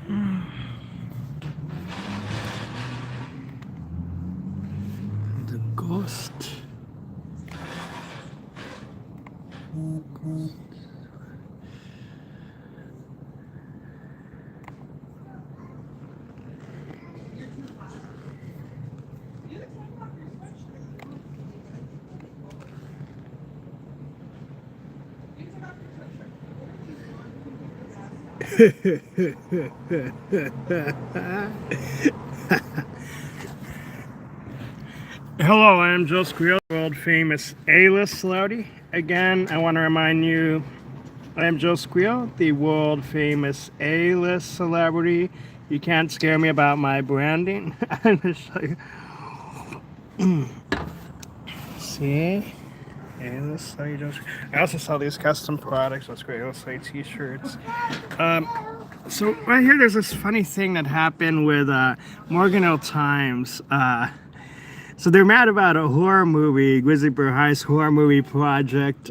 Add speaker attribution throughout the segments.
Speaker 1: The ghost. Hello, I am josephwcarrillo, world famous A-list celebrity. Again, I want to remind you, I am josephwcarrillo, the world famous A-list celebrity. You can't scare me about my branding. I'm going to show you. See? A-list celebrity. I also sell these custom products. That's great. I'll say t-shirts. So right here, there's this funny thing that happened with Morgan Hill Times. So they're mad about a horror movie, Grizzly Heist horror movie project,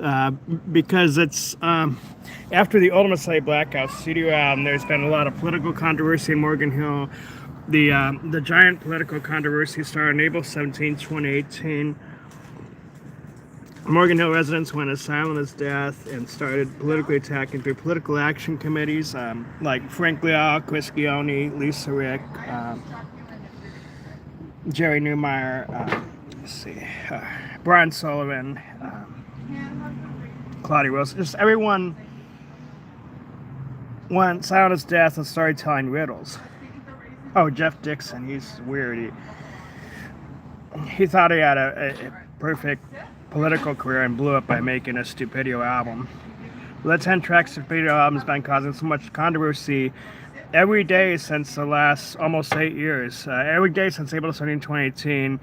Speaker 1: because it's after the Ultimate Slate Blackout studio album. There's been a lot of political controversy in Morgan Hill. The giant political controversy started on April 17, 2018. Morgan Hill residents went as silent as death and started politically attacking through political action committees like Frank Leal, Chris Gioni, Lisa Rick, Jerry Newmeyer, Brian Sullivan, Claudia Wilson. Just everyone went silent as death and started telling riddles. Oh, Jeff Dixon, he's weird. He thought he had a perfect political career and blew up by making a Stupidio album. Well, that 10-track Stupidio album has been causing so much controversy every day since the last almost 8 years. Every day since April 17, 2018,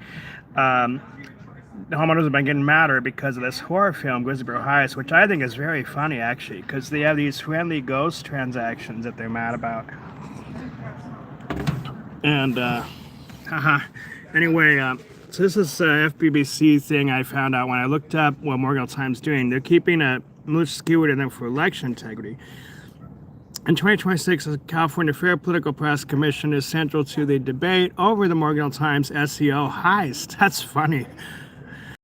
Speaker 1: the homeowners have been getting madder because of this horror film, Grizzly Heist, which I think is very funny, actually, because they have these friendly ghost transactions that they're mad about. And, anyway, so this is an FBBC thing I found out when I looked up what Morgan Hill Times is doing. They're keeping a malicious keyword in them for election integrity. In 2026, the California Fair Political Press Commission is central to the debate over the Morgan Hill Times SEO heist. That's funny.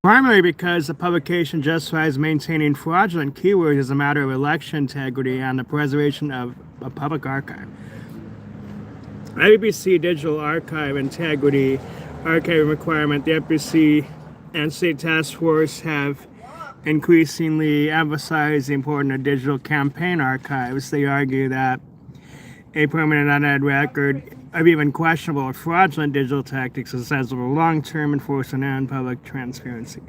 Speaker 1: Primarily because the publication justifies maintaining fraudulent keywords as a matter of election integrity and the preservation of a public archive. IBC Digital Archive Integrity Archiving Requirement, the FBC and State Task Force have increasingly emphasized the importance of digital campaign archives. They argue that a permanent unedited record of even questionable or fraudulent digital tactics is essential for long-term enforcement and public transparency.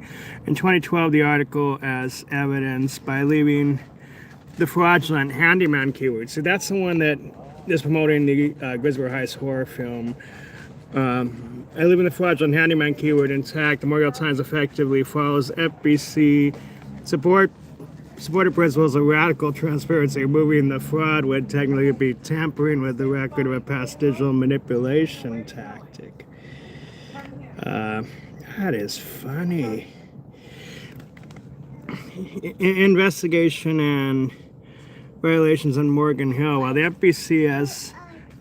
Speaker 1: In 2012, the article as evidence by leaving the fraudulent handyman keyword. So that's the one that is promoting the Grizzly Heist horror film. I live in the fraudulent handyman keyword intact. The Morgan Hill Times effectively follows FBC supported principles of radical transparency. Removing the fraud would technically be tampering with the record of a past digital manipulation tactic. That is funny. Investigation and violations on Morgan Hill. While the FBC has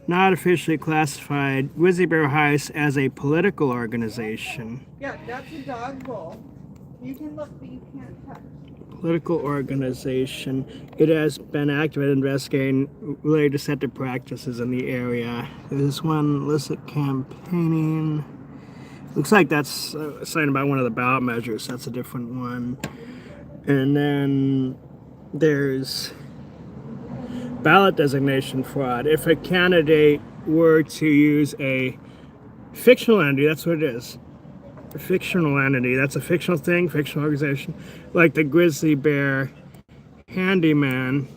Speaker 1: not officially classified Grizzly Heist as a political organization.
Speaker 2: Yeah, that's a dog bowl. You can look, but you can't touch.
Speaker 1: Political organization. It has been active in investigating related deceptive practices in the area. There's one, illicit campaigning. Looks like that's something about one of the ballot measures. That's a different one. And then there's ballot designation fraud. If a candidate were to use a fictional entity, that's what it is. A fictional entity, that's a fictional thing, fictional organization, like the Grizzly Bear Handyman,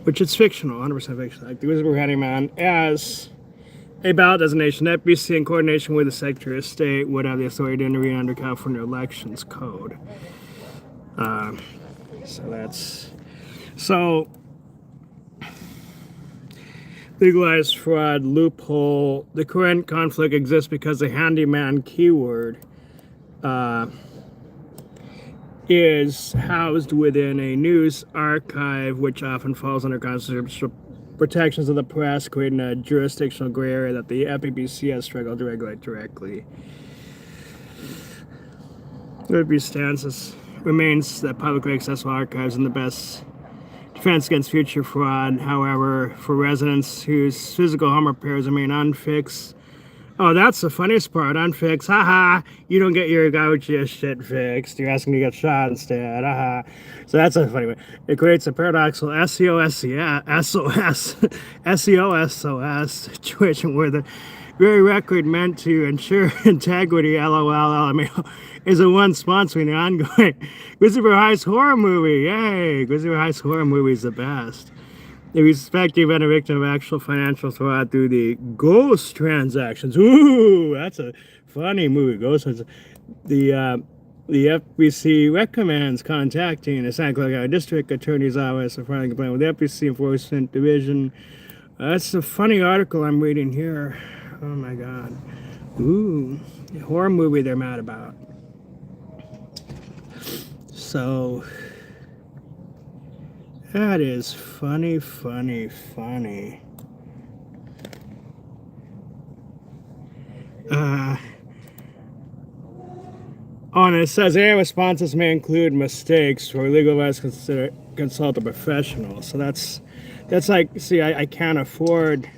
Speaker 1: which is fictional, 100% fictional, like the Grizzly Bear Handyman, as a ballot designation. FBC, in coordination with the Secretary of State, would have the authority to intervene under California Elections Code. So legalized fraud loophole. The current conflict exists because the handyman keyword is housed within a news archive, which often falls under constitutional protections of the press, creating a jurisdictional gray area that the FEBC has struggled to regulate directly. The FEBC stance remains that publicly accessible archives are the best defense against future fraud. However, for residents whose physical home repairs remain unfixed, oh, that's the funniest part. Unfixed. Haha. You don't get your gouge shit fixed. You're asking to get shot instead. Haha. So that's a funny way. It creates a paradoxical SEO situation where the very record meant to ensure integrity, LMAO, is the one sponsoring the ongoing Grizzly Heist horror movie. Yay! Grizzly Heist horror movie is the best. The respective and a victim of actual financial fraud through the ghost transactions. Ooh, that's a funny movie. Ghost transactions. The FBC recommends contacting the Santa Clara District Attorney's Office for filing a complaint with the FBC Enforcement Division. That's a funny article I'm reading here. Oh my God. Ooh, the horror movie they're mad about. So that is funny. And it says AI responses may include mistakes or legal advice, consult a professional. So that's like, see, I can't afford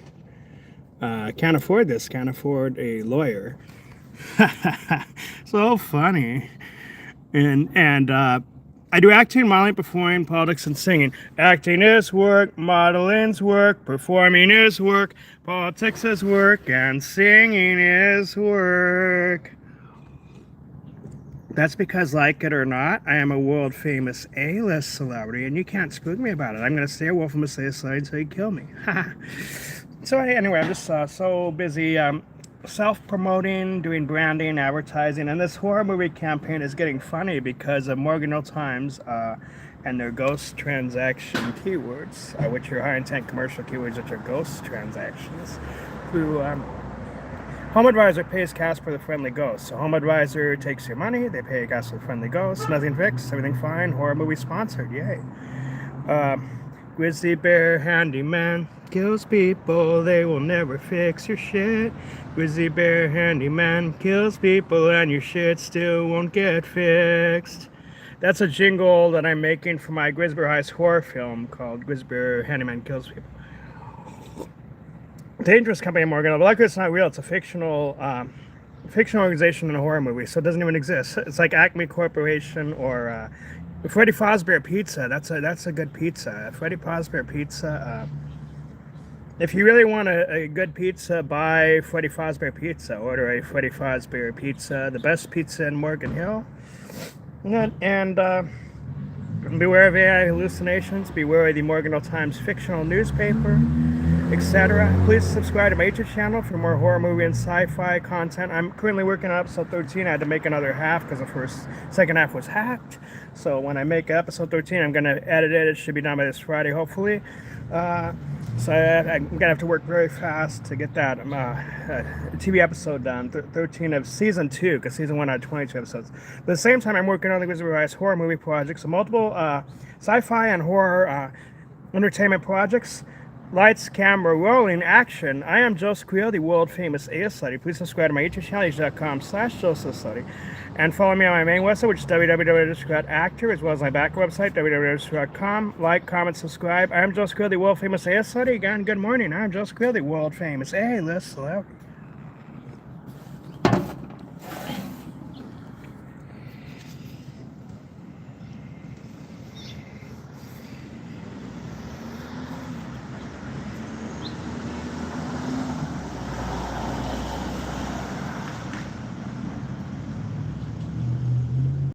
Speaker 1: this, can't afford a lawyer. So funny. And I do acting, modeling, performing, politics, and singing. Acting is work, modeling's work, performing is work, politics is work, and singing is work. That's because, like it or not, I am a world famous A-list celebrity, and you can't spook me about it. I'm going to stay a wolf from a side until you kill me. So anyway, I'm just so busy self-promoting, doing branding, advertising, and this horror movie campaign is getting funny because of Morganville Times and their ghost transaction keywords, which are high intent commercial keywords, which are ghost transactions. Through Home Advisor pays cash for the friendly ghost. So Home Advisor takes your money, they pay cash for the friendly ghost, nothing fixed, everything fine, horror movie sponsored, yay. Grizzly Bear Handyman kills people, they will never fix your shit. Grizzly Bear Handyman kills people and your shit still won't get fixed. That's a jingle that I'm making for my Grizzly Bear Heist horror film called Grizzly Bear Handyman Kills People. Dangerous company in Morgan, but luckily it's not real. It's a fictional organization in a horror movie, so it doesn't even exist. It's like Acme Corporation or Freddy Fazbear Pizza. That's a good pizza. Freddy Fazbear Pizza. If you really want a good pizza, buy Freddy Fazbear Pizza. Order a Freddy Fazbear Pizza, the best pizza in Morgan Hill. And beware of AI hallucinations. Beware of the Morganville Times fictional newspaper, etc. Please subscribe to my YouTube channel for more horror movie and sci-fi content. I'm currently working on episode 13. I had to make another half because the second half was hacked. So when I make episode 13, I'm going to edit it. It should be done by this Friday, hopefully. So I'm going to have to work very fast to get that TV episode done, 13 of season 2, because season 1 had 22 episodes. But at the same time, I'm working on the Grizzly Bear Heist horror movie project, so multiple sci-fi and horror entertainment projects. Lights, camera, rolling, action. I am Joseph Carrillo, the world famous A-list study. Please subscribe to my YouTube channel, youtube.com/josephstudy. And follow me on my main website, which is www.actor, as well as my back website, www.com. Like, comment, subscribe. I am Joseph Carrillo, the world famous A-list study. Again, good morning. I am Joseph Carrillo, the world famous A-list celebrity.